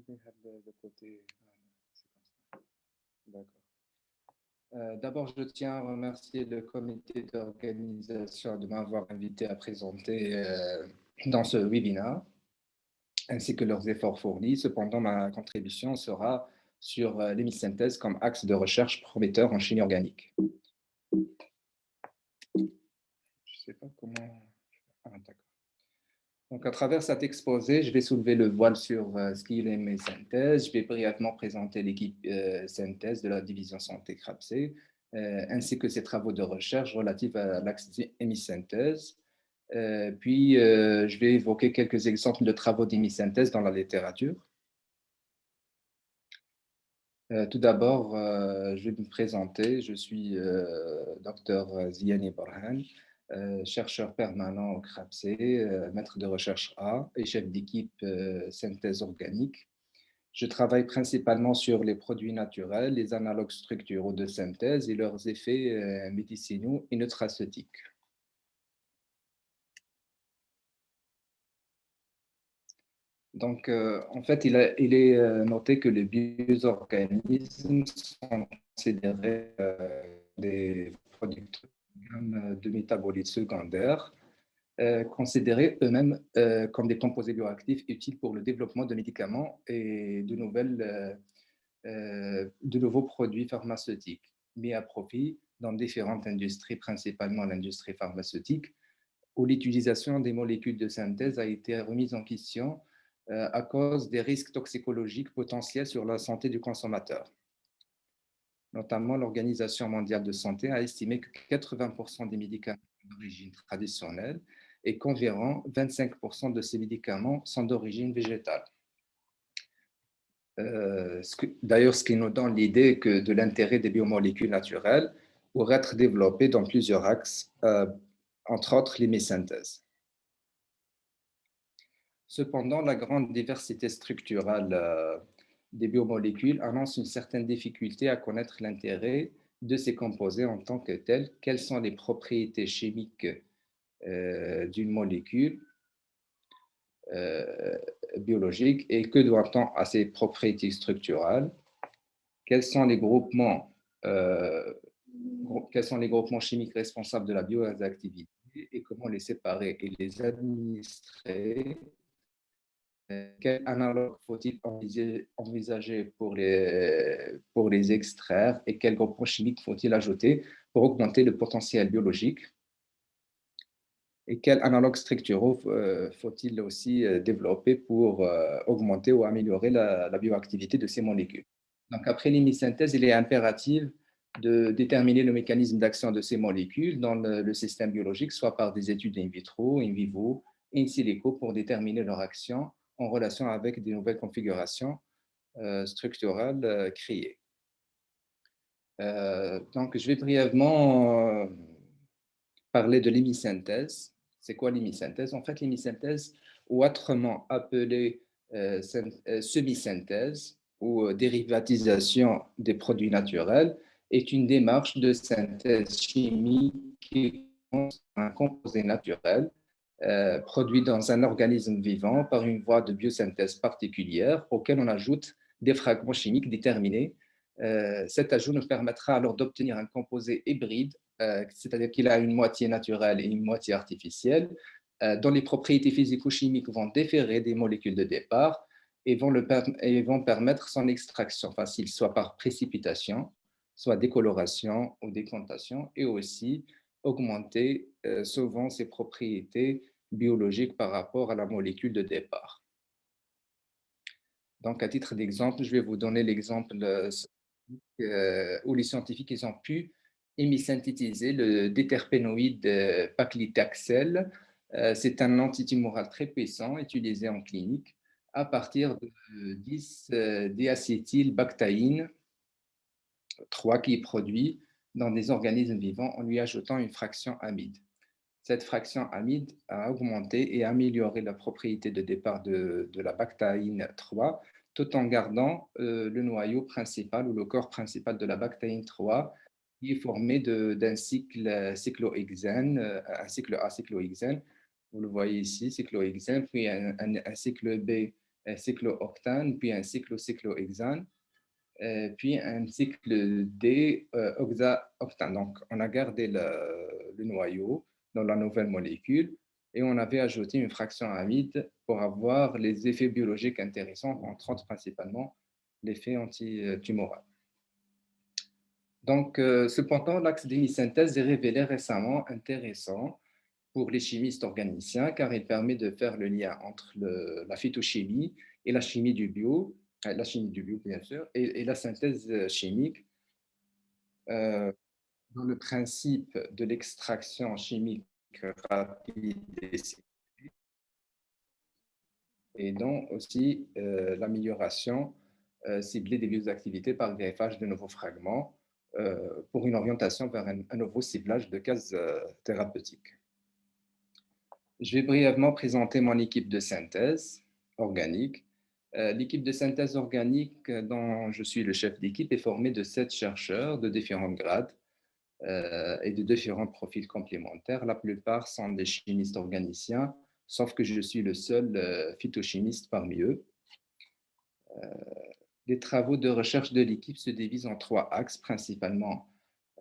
le côté. D'accord. D'abord, je tiens à remercier le comité d'organisation de m'avoir invité à présenter dans ce webinaire, ainsi que leurs efforts fournis. Cependant, ma contribution sera sur l'hémisynthèse comme axe de recherche prometteur en chimie organique. Je ne sais pas comment. Ah, d'accord. Donc, à travers cet exposé, je vais soulever le voile sur ce qu'est l'hémisynthèse. Je vais brièvement présenter l'équipe synthèse de la division santé CRAPC, ainsi que ses travaux de recherche relatifs à l'axe hémisynthèse. Puis, je vais évoquer quelques exemples de travaux d'hémisynthèse dans la littérature. Tout d'abord, je vais me présenter. Je suis Dr Ziani Borhan, chercheur permanent au CRAPC, maître de recherche A et chef d'équipe synthèse organique. Je travaille principalement sur les produits naturels, les analogues structuraux de synthèse et leurs effets médicinaux et nutraceutiques. Donc, en fait, il est noté que les bioorganismes sont considérés des producteurs de métabolites secondaires, considérés eux-mêmes comme des composés bioactifs utiles pour le développement de médicaments et de nouveaux produits pharmaceutiques, mis à profit dans différentes industries, principalement l'industrie pharmaceutique, où l'utilisation des molécules de synthèse a été remise en question à cause des risques toxicologiques potentiels sur la santé du consommateur. Notamment, l'Organisation mondiale de santé a estimé que 80% des médicaments d'origine traditionnelle et qu'environ 25% de ces médicaments sont d'origine végétale. D'ailleurs, ce qui nous donne l'idée que de l'intérêt des biomolécules naturelles pour être développées dans plusieurs axes, entre autres l'hémisynthèse. Cependant, la grande diversité structurale des biomolécules annonce une certaine difficulté à connaître l'intérêt de ces composés en tant que tels. Quelles sont les propriétés chimiques d'une molécule biologique et que doit-on à ces propriétés structurales? Quels sont les groupements chimiques responsables de la bioactivité et comment les séparer et les administrer? Quel analogue faut-il envisager pour les extraire et quels groupements chimiques faut-il ajouter pour augmenter le potentiel biologique? Et quels analogues structuraux faut-il aussi développer pour augmenter ou améliorer la bioactivité de ces molécules? Donc, après l'hémisynthèse, il est impératif de déterminer le mécanisme d'action de ces molécules dans le système biologique, soit par des études in vitro, in vivo, in silico, pour déterminer leur action en relation avec des nouvelles configurations structurales créées. Donc, je vais brièvement parler de l'hémisynthèse. C'est quoi l'hémisynthèse? En fait, l'hémisynthèse, ou autrement appelée semi-synthèse ou dérivatisation des produits naturels, est une démarche de synthèse chimique qui consiste en un composé naturel produit dans un organisme vivant par une voie de biosynthèse particulière auquel on ajoute des fragments chimiques déterminés. Cet ajout nous permettra alors d'obtenir un composé hybride, c'est-à-dire qu'il a une moitié naturelle et une moitié artificielle, dont les propriétés physico-chimiques vont différer des molécules de départ et vont permettre son extraction facile, soit par précipitation, soit décoloration ou décantation, et aussi augmenter souvent ses propriétés biologiques par rapport à la molécule de départ. Donc, à titre d'exemple, je vais vous donner l'exemple où les scientifiques ils ont pu hémisynthétiser le déterpénoïde paclitaxel. C'est un antitumoral très puissant utilisé en clinique à partir de 10 déacétylbactaïne 3 qui est produit dans des organismes vivants en lui ajoutant une fraction amide. Cette fraction amide a augmenté et amélioré la propriété de départ de la bactaïne 3 tout en gardant le noyau principal ou le corps principal de la bactaïne 3 qui est formé d'un cycle cyclohexène, un cycle A cyclohexène. Vous le voyez ici, cyclohexène, puis un cycle B cyclooctane, puis un cyclohexane, puis un cycle D-oxaoctane. Donc, on a gardé le noyau dans la nouvelle molécule et on avait ajouté une fraction amide pour avoir les effets biologiques intéressants, entre autres principalement l'effet antitumoral. Donc, cependant, l'axe d'hémisynthèse est révélé récemment intéressant pour les chimistes organiciens car il permet de faire le lien entre la phytochimie et la chimie du bio, bien sûr, et la synthèse chimique dans le principe de l'extraction chimique rapide et donc aussi l'amélioration ciblée des bioactivités par le greffage de nouveaux fragments pour une orientation vers un nouveau ciblage de cases thérapeutiques. Je vais brièvement présenter mon équipe de synthèse organique. L'équipe de synthèse organique dont je suis le chef d'équipe est formée de 7 chercheurs de différents grades et de différents profils complémentaires. La plupart sont des chimistes organiciens, sauf que je suis le seul phytochimiste parmi eux. Les travaux de recherche de l'équipe se divisent en 3 axes, principalement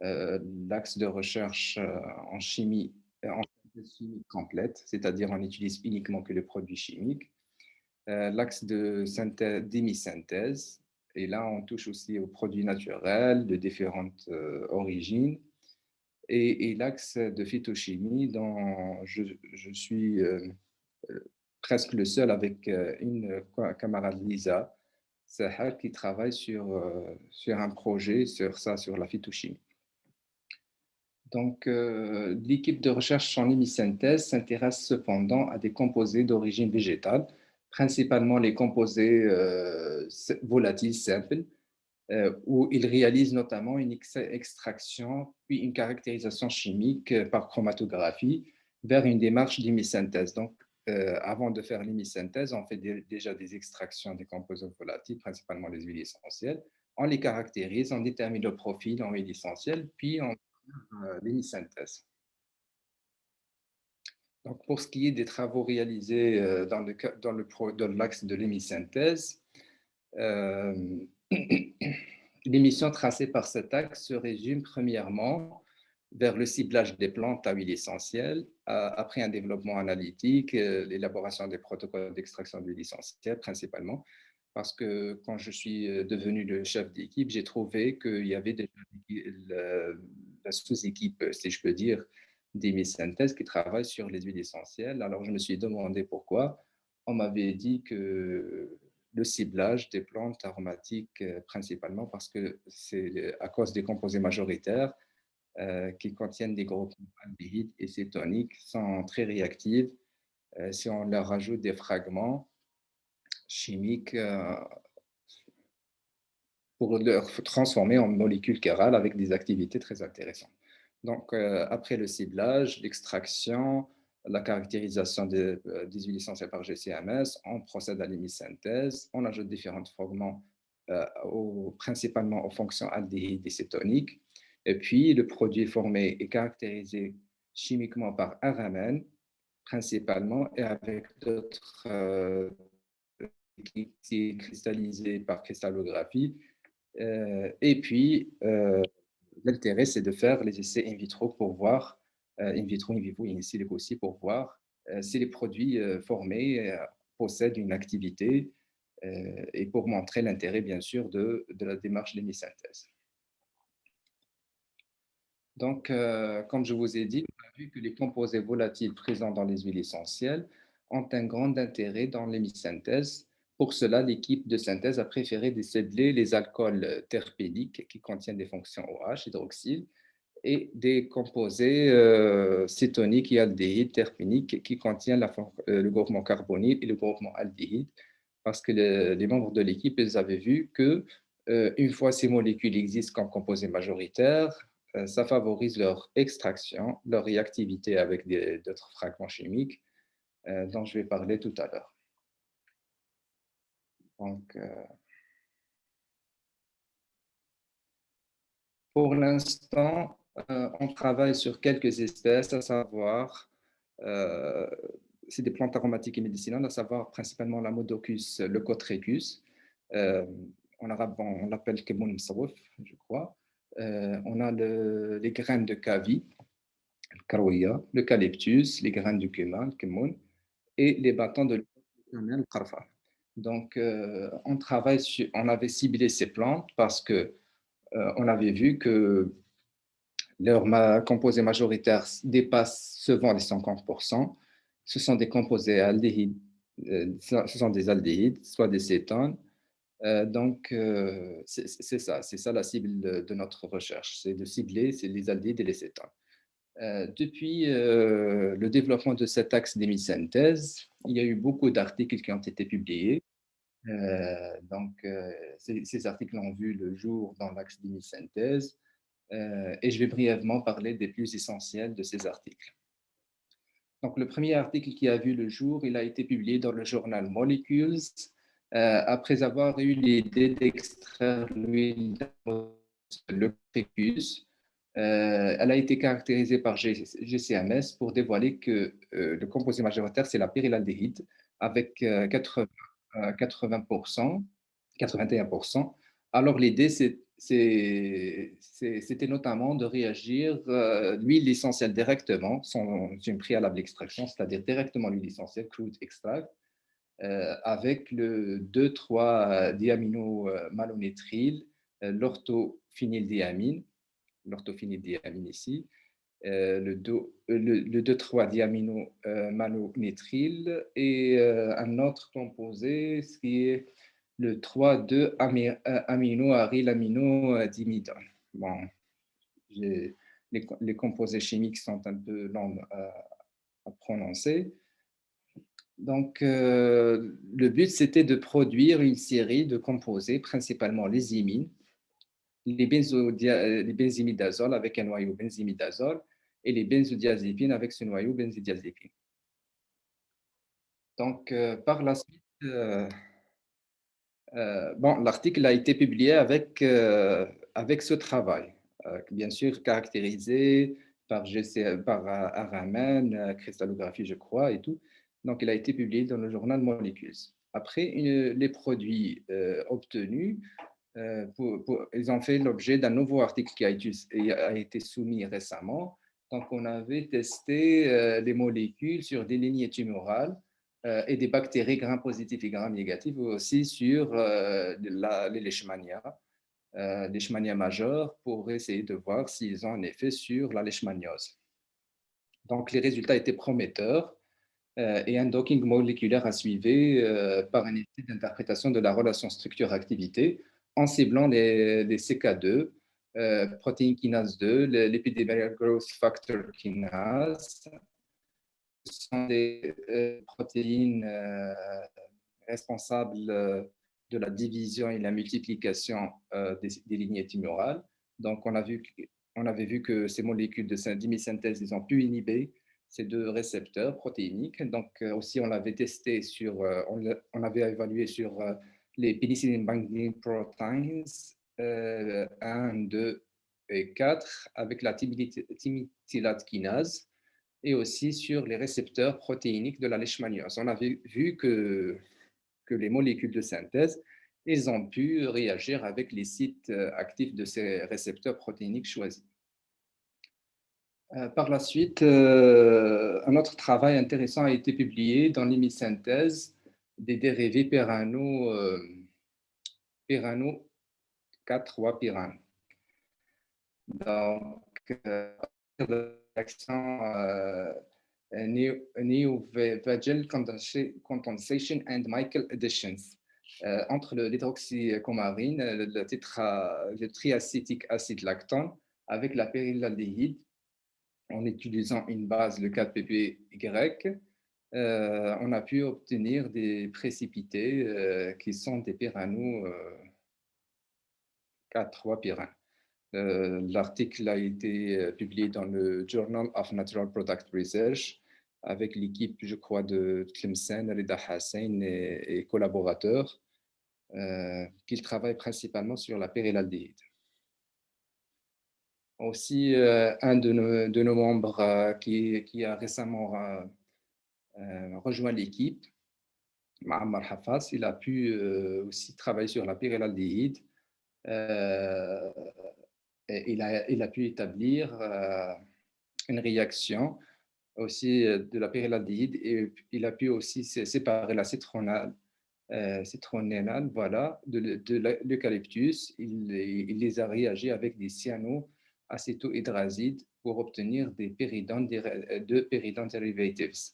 l'axe de recherche en chimie, en synthèse chimique complète, c'est-à-dire on n'utilise uniquement que les produits chimiques. L'axe de d'hémisynthèse, et là on touche aussi aux produits naturels de différentes origines, et l'axe de phytochimie dont je suis presque le seul avec une camarade Lisa Sahar qui travaille sur un projet sur la phytochimie. Donc, l'équipe de recherche en hémisynthèse s'intéresse cependant à des composés d'origine végétale, principalement les composés volatiles simples, où il réalise notamment une extraction puis une caractérisation chimique par chromatographie vers une démarche d'hémisynthèse. Donc, avant de faire l'hémisynthèse, on fait déjà des extractions des composés volatiles, principalement les huiles essentielles. On les caractérise, on détermine le profil en huile essentielle, puis on l'hémisynthèse. Donc, pour ce qui est des travaux réalisés dans l'axe de l'hémisynthèse, l'émission tracée par cet axe se résume premièrement vers le ciblage des plantes à huile essentielle, après un développement analytique, l'élaboration des protocoles d'extraction d'huile essentielle principalement, parce que quand je suis devenu le chef d'équipe, j'ai trouvé qu'il y avait déjà la sous-équipe, si je peux dire, d'hémisynthèse qui travaille sur les huiles essentielles. Alors, je me suis demandé pourquoi. On m'avait dit que le ciblage des plantes aromatiques principalement parce que c'est à cause des composés majoritaires qui contiennent des groupes aldéhydes et cétoniques sont très réactifs si on leur rajoute des fragments chimiques pour leur transformer en molécules chirales avec des activités très intéressantes. Donc, après le ciblage, l'extraction, la caractérisation des huiles essentielles par GCMS, on procède à l'hémisynthèse, on ajoute différents fragments principalement aux fonctions aldéhydes et cétoniques, et puis le produit formé est caractérisé chimiquement par RMN, principalement, et avec d'autres qui est cristallisé par cristallographie. Et puis, l'intérêt, c'est de faire les essais in vitro pour voir, in vitro, in vivo et in silico aussi, pour voir si les produits formés possèdent une activité et pour montrer l'intérêt, bien sûr, de la démarche d'hémisynthèse. Donc, comme je vous ai dit, on a vu que les composés volatiles présents dans les huiles essentielles ont un grand intérêt dans l'hémisynthèse. Pour cela, l'équipe de synthèse a préféré déceler les alcools terpéniques qui contiennent des fonctions OH, hydroxyle, et des composés cétoniques et aldéhydes terpéniques qui contiennent le groupement carbonyle et le groupement aldéhyde, parce que les membres de l'équipe ils avaient vu que une fois ces molécules existent comme composés majoritaires, ça favorise leur extraction, leur réactivité avec d'autres fragments chimiques dont je vais parler tout à l'heure. Donc, pour l'instant, on travaille sur quelques espèces, à savoir c'est des plantes aromatiques et médicinales, à savoir principalement la Modocus, le Cotrecus. Euh, en arabe, on l'appelle Kemoun Msawif, je crois. On a les graines de Kavi, le Karouia, l'eucalyptus, les graines du cumin, le Kemoun, et les bâtons de le Qarfa. Donc, on avait ciblé ces plantes parce que on avait vu que leur composé majoritaire dépasse souvent les 50%. Ce sont des composés aldéhydes, ce sont des aldéhydes, soit des cétones. Donc, c'est ça la cible de notre recherche, c'est de cibler les aldéhydes et les cétones. Depuis le développement de cet axe d'hémisynthèse, il y a eu beaucoup d'articles qui ont été publiés. Ces articles ont vu le jour dans l'axe d'hémisynthèse et je vais brièvement parler des plus essentiels de ces articles. Donc, le premier article qui a vu le jour, il a été publié dans le journal Molecules après avoir eu l'idée d'extraire l'huile le prépuce. Elle a été caractérisée par GCMS pour dévoiler que le composé majoritaire, c'est la pyrrolaldéhyde avec 80%, 81%. Alors, l'idée, c'était notamment de réagir l'huile essentielle directement, sans une préalable extraction, c'est-à-dire directement l'huile essentielle, crude extract, avec le 2,3-diamino-malonitrile, l'orthophényldéamine ici, le 2,3-diamino-malonitrile et un autre composé, ce qui est le 3,2-amino-arylamino-dimidone. Bon, les composés chimiques sont un peu longs à prononcer. Donc, le but, c'était de produire une série de composés, principalement les imines, les benzimidazole avec un noyau benzimidazole et les benzodiazépines avec ce noyau benzodiazépine. Donc, par la suite, l'article a été publié avec ce travail, bien sûr caractérisé par Araman, cristallographie, je crois, et tout. Donc, il a été publié dans le journal Molecules. Après, les produits obtenus, ils ont fait l'objet d'un nouveau article qui a été soumis récemment. Donc, on avait testé les molécules sur des lignées tumorales et des bactéries gram-positives et gram-négatives, aussi sur les leishmania majeures, pour essayer de voir s'ils ont un effet sur la leishmaniose. Donc, les résultats étaient prometteurs et un docking moléculaire a suivi par un essai d'interprétation de la relation structure-activité en ciblant les CK2, protéine kinase 2, l'épidémial growth factor kinase. Ce sont des protéines responsables de la division et la multiplication des lignées tumorales. Donc, on avait vu que ces molécules d'hémisynthèse, ils ont pu inhiber ces deux récepteurs protéiniques. Donc, aussi, on l'avait testé on avait évalué sur les penicillin binding proteins 1, 2 et 4 avec la thymidylate kinase et aussi sur les récepteurs protéiniques de la leishmaniose. On avait vu que les molécules de synthèse, ils ont pu réagir avec les sites actifs de ces récepteurs protéiniques choisis. Par la suite, un autre travail intéressant a été publié dans l'hémisynthèse des dérivés pyrano 4,3-pyrane. Donc, l'action neovagel condensation and Michael additions entre l'hydroxycomarine, le triacétique acide lactone avec la pyrrolaldéhyde en utilisant une base, le 4-PPY, on a pu obtenir des précipités qui sont des pyrano 4,3-pyrane. L'article a été publié dans le Journal of Natural Product Research avec l'équipe, je crois, de Tlemcen, Reda Hassan et collaborateurs, qui travaillent principalement sur la pyrrolaldéhyde. Aussi, un de nos membres qui a récemment rejoint l'équipe. Ma'ammar Hafas, il a pu aussi travailler sur la pyrrolaldéhyde. Euh, et il a pu établir une réaction aussi de la pyrrolaldéhyde et il a pu aussi séparer la citronellane, voilà, de l'eucalyptus. Il les a réagi avec des cyanoacétohydrazides pour obtenir des de pyridine derivatives.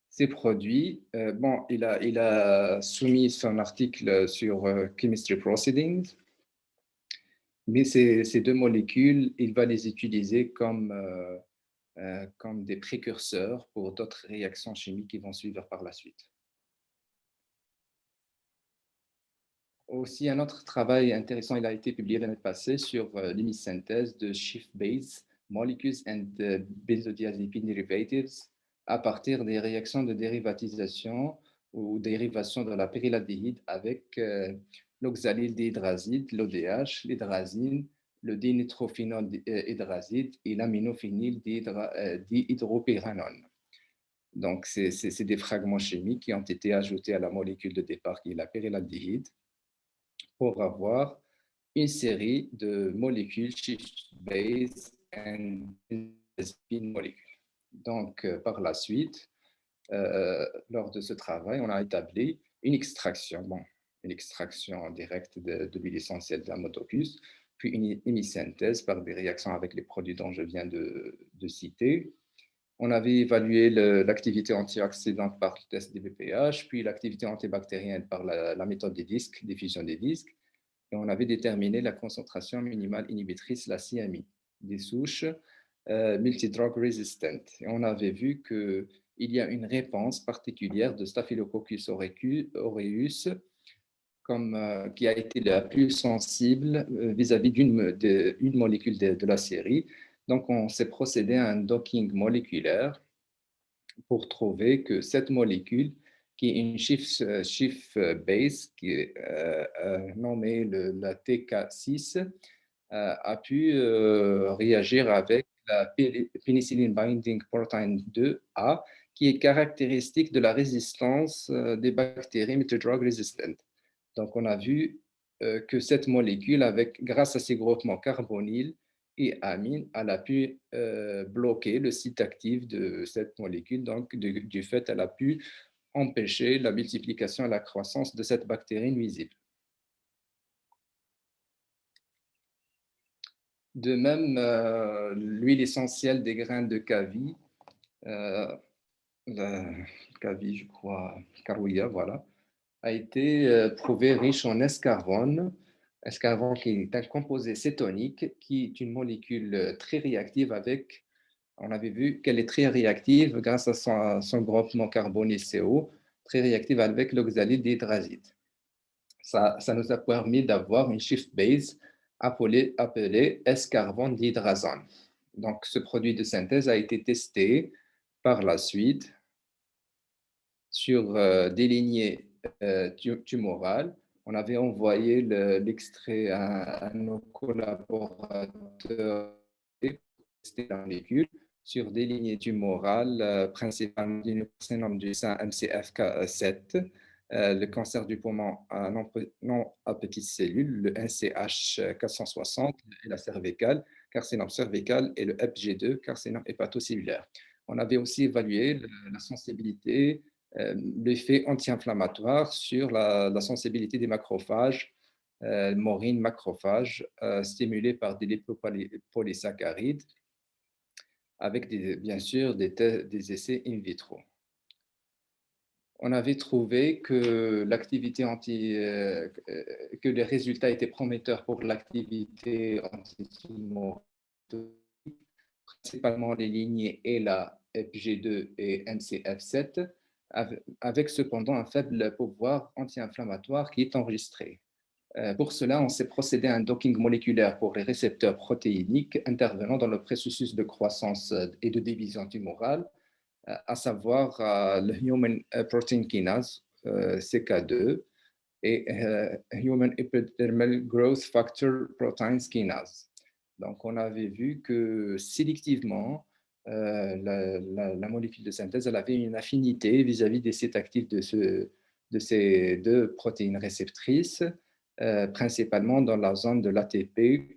Ces produits, bon, il a soumis son article sur Chemistry Proceedings, mais ces deux molécules, il va les utiliser comme des précurseurs pour d'autres réactions chimiques qui vont suivre par la suite. Aussi, un autre travail intéressant, il a été publié l'année passée sur l'hémisynthèse de shift-base molecules and benzodiazepine derivatives à partir des réactions de dérivatisation ou dérivation de la pyrrolaldéhyde avec l'oxalylhydrazide, l'ODH, l'hydrazine, le dinitrophénolhydrazide et l'aminophényl dihydropyranone. Donc, c'est des fragments chimiques qui ont été ajoutés à la molécule de départ qui est la pyrrolaldéhyde pour avoir une série de molécules shift-base and spin molécules. Donc, par la suite, lors de ce travail, on a établi une extraction, une extraction directe de l'huile essentielle de la Motoculus, puis une hémisynthèse par des réactions avec les produits dont je viens de citer. On avait évalué l'activité antioxydante par le test des BPH, puis l'activité antibactérienne par la méthode des disques, diffusion des disques, et on avait déterminé la concentration minimale inhibitrice, la CMI, des souches multidrug resistant. Et on avait vu qu'il y a une réponse particulière de Staphylococcus aureus qui a été la plus sensible vis-à-vis d'une molécule de la série. Donc, on s'est procédé à un docking moléculaire pour trouver que cette molécule, qui est une shift base, qui est nommée la TK6, a pu réagir avec la penicillin binding protein 2A, qui est caractéristique de la résistance des bactéries multidrug résistantes. Donc, on a vu que cette molécule, grâce à ses groupements carbonyles et amines, elle a pu bloquer le site actif de cette molécule. Donc, du fait, elle a pu empêcher la multiplication et la croissance de cette bactérie nuisible. De même, l'huile essentielle des graines de Kavi, Kavi, je crois, Karouia, voilà, a été prouvée riche en escarvone. Escarvone qui est un composé cétonique, qui est une molécule très réactive avec, on avait vu qu'elle est très réactive grâce à son groupement carboné CO, très réactive avec l'oxalydhydrazide. Ça nous a permis d'avoir une shift base appelée escarvone d'hydrazone. Donc, ce produit de synthèse a été testé par la suite sur des lignées tumorales. On avait envoyé l'extrait à nos collaborateurs pour tester la molécule sur des lignées tumorales, principalement du carcinome du sein MCF7, le cancer du poumon non à petites cellules, le NCH 460 et la cervicale, carcinome cervical, et le FG2, carcinome hépatocellulaire. On avait aussi évalué la sensibilité, l'effet anti-inflammatoire sur la sensibilité des macrophages, morine macrophages, stimulés par des lipopolysaccharides, avec bien sûr des essais in vitro. On avait trouvé que que les résultats étaient prometteurs pour l'activité antitumorale, principalement les lignées ELA, FG2 et MCF7, avec cependant un faible pouvoir anti-inflammatoire qui est enregistré. Pour cela, on s'est procédé à un docking moléculaire pour les récepteurs protéiniques intervenant dans le processus de croissance et de division tumorale, à savoir le Human Protein Kinase, CK2, et Human Epidermal Growth Factor Protein Kinase. Donc, on avait vu que sélectivement, la molécule de synthèse, elle avait une affinité vis-à-vis des sites actifs de ces deux protéines réceptrices, principalement dans la zone de l'ATP.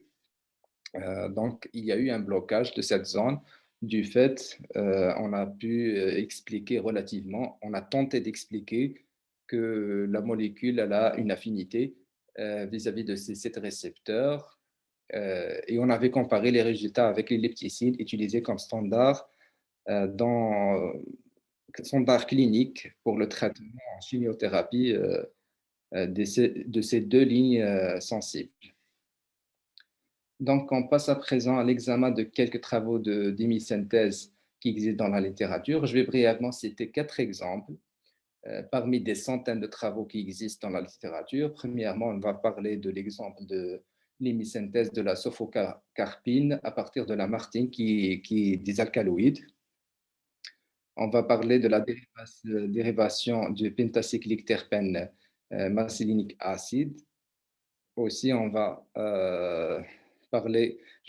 Donc, il y a eu un blocage de cette zone. Du fait, on a pu expliquer relativement, on a tenté d'expliquer que la molécule elle a une affinité vis-à-vis de ces sept récepteurs. Et on avait comparé les résultats avec les lepticides utilisés comme standard clinique pour le traitement en chimiothérapie de ces deux lignes sensibles. Donc, on passe à présent à l'examen de quelques travaux d'hémisynthèse qui existent dans la littérature. Je vais brièvement citer quatre exemples parmi des centaines de travaux qui existent dans la littérature. Premièrement, on va parler de l'exemple de l'hémisynthèse de la sophocarpine à partir de la martine qui est des alcaloïdes. On va parler de la dérivation du pentacyclique terpène macélynique acide. Aussi, je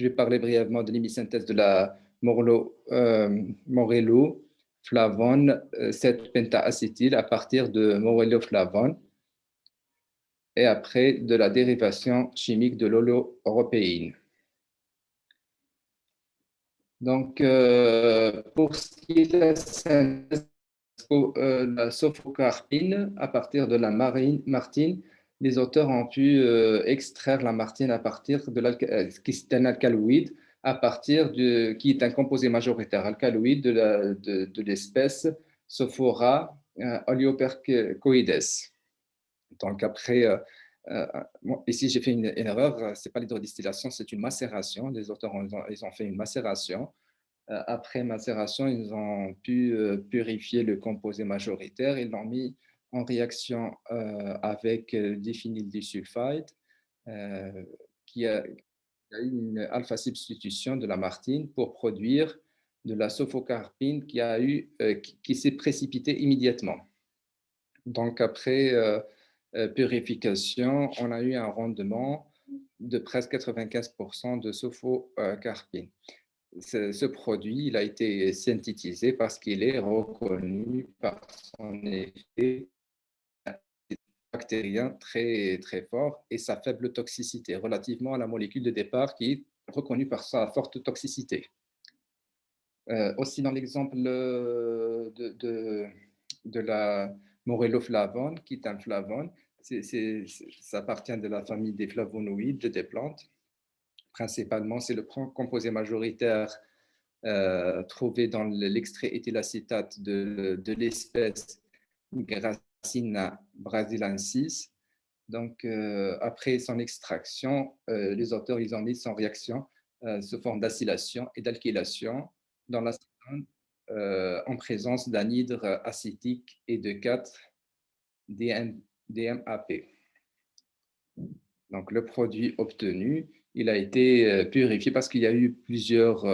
vais parler brièvement de l'hémisynthèse de la morello-flavone 7-pentaacétyl à partir de morello-flavone et après de la dérivation chimique de l'oloeuropéine. Donc, pour ce qui est de la synthèse la sophocarpine à partir de la martine, les auteurs ont pu extraire la martine à partir qui est un alcaloïde, qui est un composé majoritaire alcaloïde de l'espèce Sophora oleopercoides. Donc après, ici j'ai fait une erreur, ce n'est pas l'hydrodistillation, c'est une macération. Les auteurs ils ont fait une macération. Après macération, ils ont pu purifier le composé majoritaire. Ils l'ont mis en réaction avec diphényldisulfide, qui a eu une alpha-substitution de la martine pour produire de la sophocarpine qui s'est précipitée immédiatement. Donc, après purification, on a eu un rendement de presque 95% de sophocarpine. Ce produit, il a été synthétisé parce qu'il est reconnu par son effet bactérien très, très fort et sa faible toxicité relativement à la molécule de départ qui est reconnue par sa forte toxicité. Aussi dans l'exemple de la morelloflavone, qui est un flavone, ça appartient de la famille des flavonoïdes des plantes. Principalement, c'est le composé majoritaire trouvé dans l'extrait éthylacétate de l'espèce Gracina brasilensis. Donc, après son extraction, les auteurs ils ont mis son réaction sous forme d'acylation et d'alkylation dans l'acétone en présence d'anhydre acétique et de 4-DMAP. Donc, le produit obtenu, il a été purifié parce qu'il y a eu plusieurs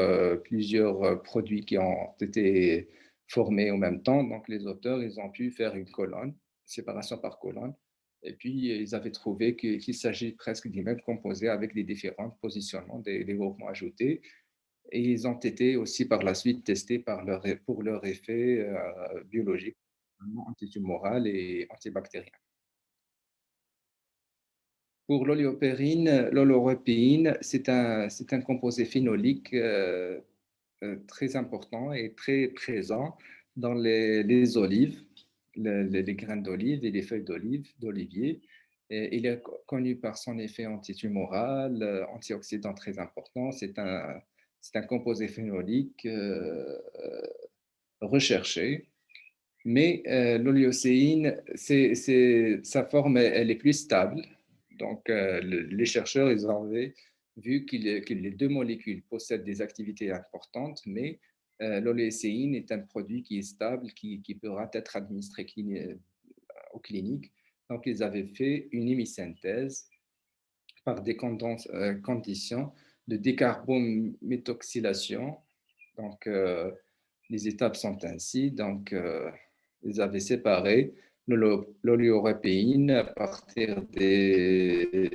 produits qui ont été formés en même temps. Donc, les auteurs, ils ont pu faire une colonne, séparation par colonne. Et puis, ils avaient trouvé qu'il s'agit presque du même composé avec des différents positionnements des groupements ajoutés. Et ils ont été aussi par la suite testés pour leur effet biologique, antitumoral et antibactérien. Pour l'oleuropéine, c'est un composé phénolique très important et très présent dans les olives, les graines d'olive et les feuilles d'olivier. Il est connu par son effet antitumoral, antioxydant très important. C'est un composé phénolique recherché. Mais l'oléocéine, sa forme, elle est plus stable. Donc, les chercheurs, ils avaient vu que les deux molécules possèdent des activités importantes, mais l'oléocéine est un produit qui est stable, qui pourra être administré aux cliniques. Donc, ils avaient fait une hémisynthèse par des conditions de décarbométhoxylation. Donc, les étapes sont ainsi. Donc, ils avaient séparé l'oléoropéine à partir des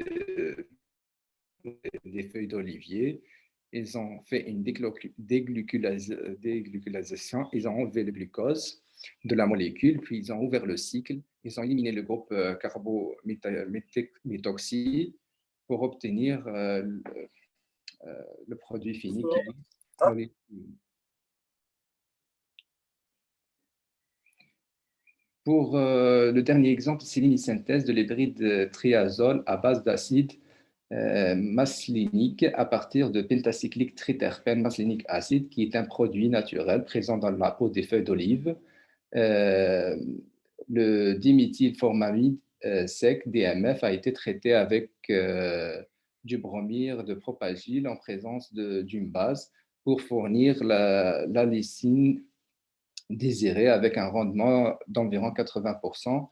feuilles d'olivier ils ont fait une déglucylation, ils ont enlevé le glucose de la molécule, puis ils ont ouvert le cycle, ils ont éliminé le groupe carbométhoxy pour obtenir le produit fini qui est molécule. Pour le dernier exemple, c'est l'hémisynthèse de l'hybride triazole à base d'acide maslénique à partir de pentacyclique triterpène maslénique acide, qui est un produit naturel présent dans la peau des feuilles d'olive. Le diméthylformamide sec, DMF, a été traité avec du bromure de propagyle en présence d'une base pour fournir la lysine désirée avec un rendement d'environ 80%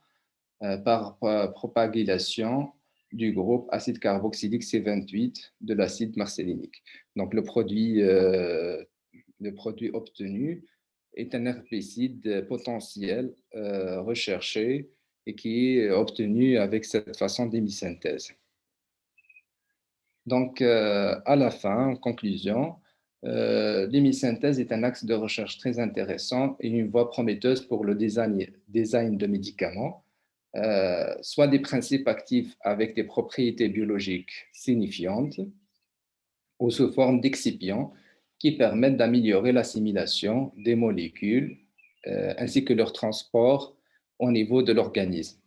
par propagation du groupe acide carboxylique C28 de l'acide marcellinique. Donc, le produit obtenu est un herbicide potentiel recherché et qui est obtenu avec cette façon d'hémisynthèse. Donc, à la fin, en conclusion, l'hémisynthèse est un axe de recherche très intéressant et une voie prometteuse pour le design de médicaments, soit des principes actifs avec des propriétés biologiques signifiantes, ou sous forme d'excipients qui permettent d'améliorer l'assimilation des molécules ainsi que leur transport au niveau de l'organisme.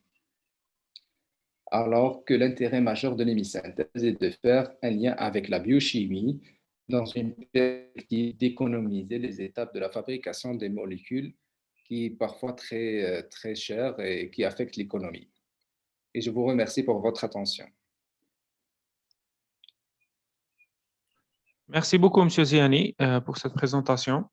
Alors que l'intérêt majeur de l'hémisynthèse est de faire un lien avec la biochimie dans une perspective d'économiser les étapes de la fabrication des molécules qui est parfois très chères et qui affectent l'économie. Et je vous remercie pour votre attention. Merci beaucoup, M. Ziani, pour cette présentation.